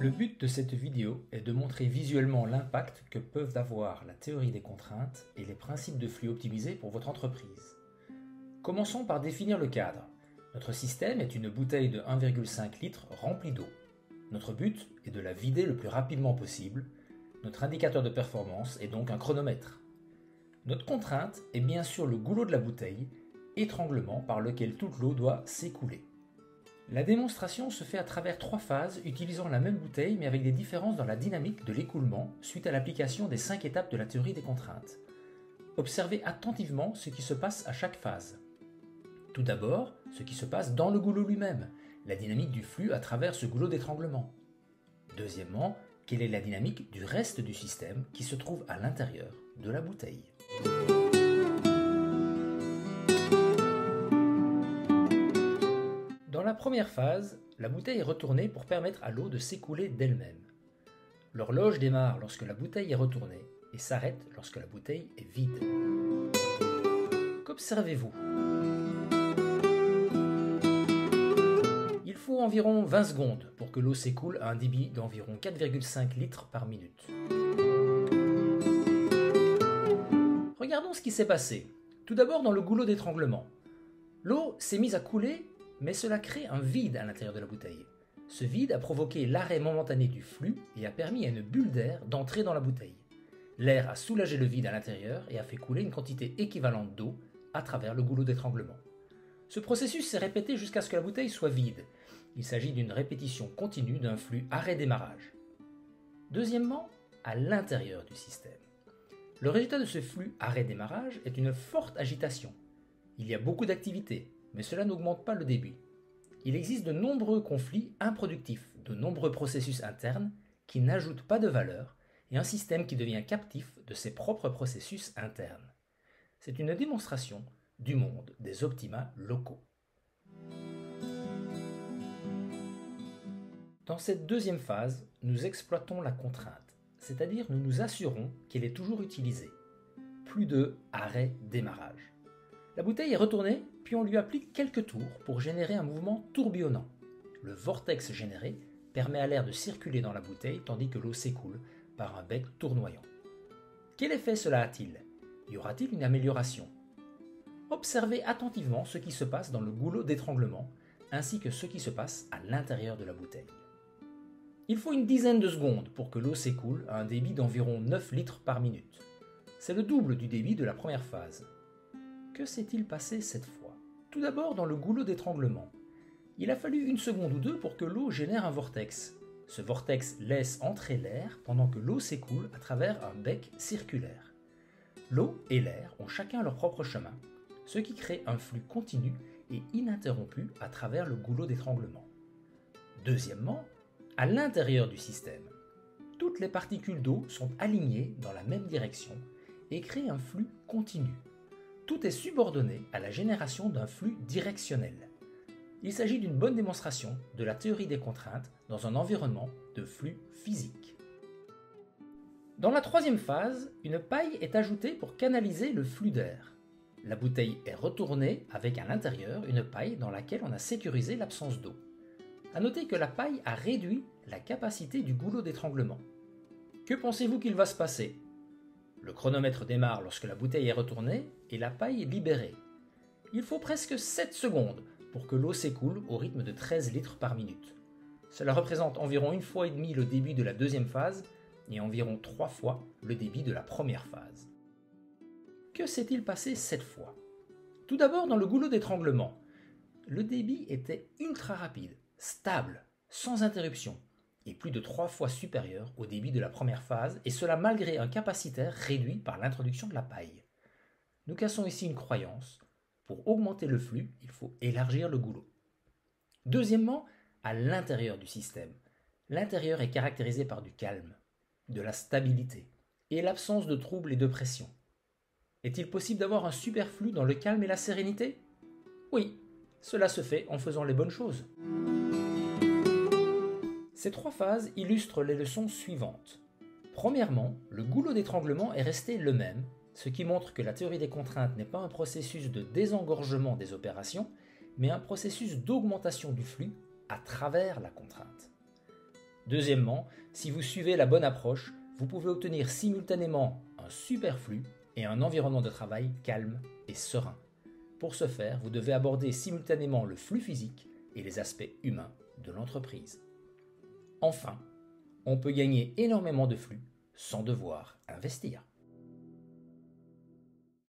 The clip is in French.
Le but de cette vidéo est de montrer visuellement l'impact que peuvent avoir la théorie des contraintes et les principes de flux optimisés pour votre entreprise. Commençons par définir le cadre. Notre système est une bouteille de 1,5 litre remplie d'eau. Notre but est de la vider le plus rapidement possible. Notre indicateur de performance est donc un chronomètre. Notre contrainte est bien sûr le goulot de la bouteille, étranglement par lequel toute l'eau doit s'écouler. La démonstration se fait à travers 3 phases utilisant la même bouteille mais avec des différences dans la dynamique de l'écoulement suite à l'application des 5 étapes de la théorie des contraintes. Observez attentivement ce qui se passe à chaque phase. Tout d'abord, ce qui se passe dans le goulot lui-même, la dynamique du flux à travers ce goulot d'étranglement. Deuxièmement, quelle est la dynamique du reste du système qui se trouve à l'intérieur de la bouteille. Dans la première phase, la bouteille est retournée pour permettre à l'eau de s'écouler d'elle-même. L'horloge démarre lorsque la bouteille est retournée et s'arrête lorsque la bouteille est vide. Qu'observez-vous ? Il faut environ 20 secondes pour que l'eau s'écoule à un débit d'environ 4,5 litres par minute. Regardons ce qui s'est passé. Tout d'abord dans le goulot d'étranglement. L'eau s'est mise à couler, mais cela crée un vide à l'intérieur de la bouteille. Ce vide a provoqué l'arrêt momentané du flux et a permis à une bulle d'air d'entrer dans la bouteille. L'air a soulagé le vide à l'intérieur et a fait couler une quantité équivalente d'eau à travers le goulot d'étranglement. Ce processus s'est répété jusqu'à ce que la bouteille soit vide. Il s'agit d'une répétition continue d'un flux arrêt-démarrage. Deuxièmement, à l'intérieur du système. Le résultat de ce flux arrêt-démarrage est une forte agitation. Il y a beaucoup d'activité, mais cela n'augmente pas le débit. Il existe de nombreux conflits improductifs, de nombreux processus internes qui n'ajoutent pas de valeur et un système qui devient captif de ses propres processus internes. C'est une démonstration du monde des optima locaux. Dans cette deuxième phase, nous exploitons la contrainte, c'est-à-dire nous nous assurons qu'elle est toujours utilisée. Plus de arrêt-démarrage. La bouteille est retournée, puis on lui applique quelques tours pour générer un mouvement tourbillonnant. Le vortex généré permet à l'air de circuler dans la bouteille tandis que l'eau s'écoule par un bec tournoyant. Quel effet cela a-t-il ? Y aura-t-il une amélioration ? Observez attentivement ce qui se passe dans le goulot d'étranglement ainsi que ce qui se passe à l'intérieur de la bouteille. Il faut une dizaine de secondes pour que l'eau s'écoule à un débit d'environ 9 litres par minute. C'est le double du débit de la première phase. Que s'est-il passé cette fois ? Tout d'abord dans le goulot d'étranglement. Il a fallu 1 seconde ou 2 pour que l'eau génère un vortex. Ce vortex laisse entrer l'air pendant que l'eau s'écoule à travers un bec circulaire. L'eau et l'air ont chacun leur propre chemin, ce qui crée un flux continu et ininterrompu à travers le goulot d'étranglement. Deuxièmement, à l'intérieur du système, toutes les particules d'eau sont alignées dans la même direction et créent un flux continu. Tout est subordonné à la génération d'un flux directionnel. Il s'agit d'une bonne démonstration de la théorie des contraintes dans un environnement de flux physique. Dans la troisième phase, une paille est ajoutée pour canaliser le flux d'air. La bouteille est retournée avec à l'intérieur une paille dans laquelle on a sécurisé l'absence d'eau. A noter que la paille a réduit la capacité du goulot d'étranglement. Que pensez-vous qu'il va se passer ? Le chronomètre démarre lorsque la bouteille est retournée et la paille est libérée. Il faut presque 7 secondes pour que l'eau s'écoule au rythme de 13 litres par minute. Cela représente environ 1,5 fois le débit de la deuxième phase et environ 3 fois le débit de la première phase. Que s'est-il passé cette fois ? Tout d'abord dans le goulot d'étranglement. Le débit était ultra rapide, stable, sans interruption, et plus de 3 fois supérieur au débit de la première phase, et cela malgré un capacitaire réduit par l'introduction de la paille. Nous cassons ici une croyance. Pour augmenter le flux, il faut élargir le goulot. Deuxièmement, à l'intérieur du système. L'intérieur est caractérisé par du calme, de la stabilité, et l'absence de troubles et de pression. Est-il possible d'avoir un superflu dans le calme et la sérénité ? Oui, cela se fait en faisant les bonnes choses. Ces 3 phases illustrent les leçons suivantes. Premièrement, le goulot d'étranglement est resté le même, ce qui montre que la théorie des contraintes n'est pas un processus de désengorgement des opérations, mais un processus d'augmentation du flux à travers la contrainte. Deuxièmement, si vous suivez la bonne approche, vous pouvez obtenir simultanément un super flux et un environnement de travail calme et serein. Pour ce faire, vous devez aborder simultanément le flux physique et les aspects humains de l'entreprise. Enfin, on peut gagner énormément de flux sans devoir investir.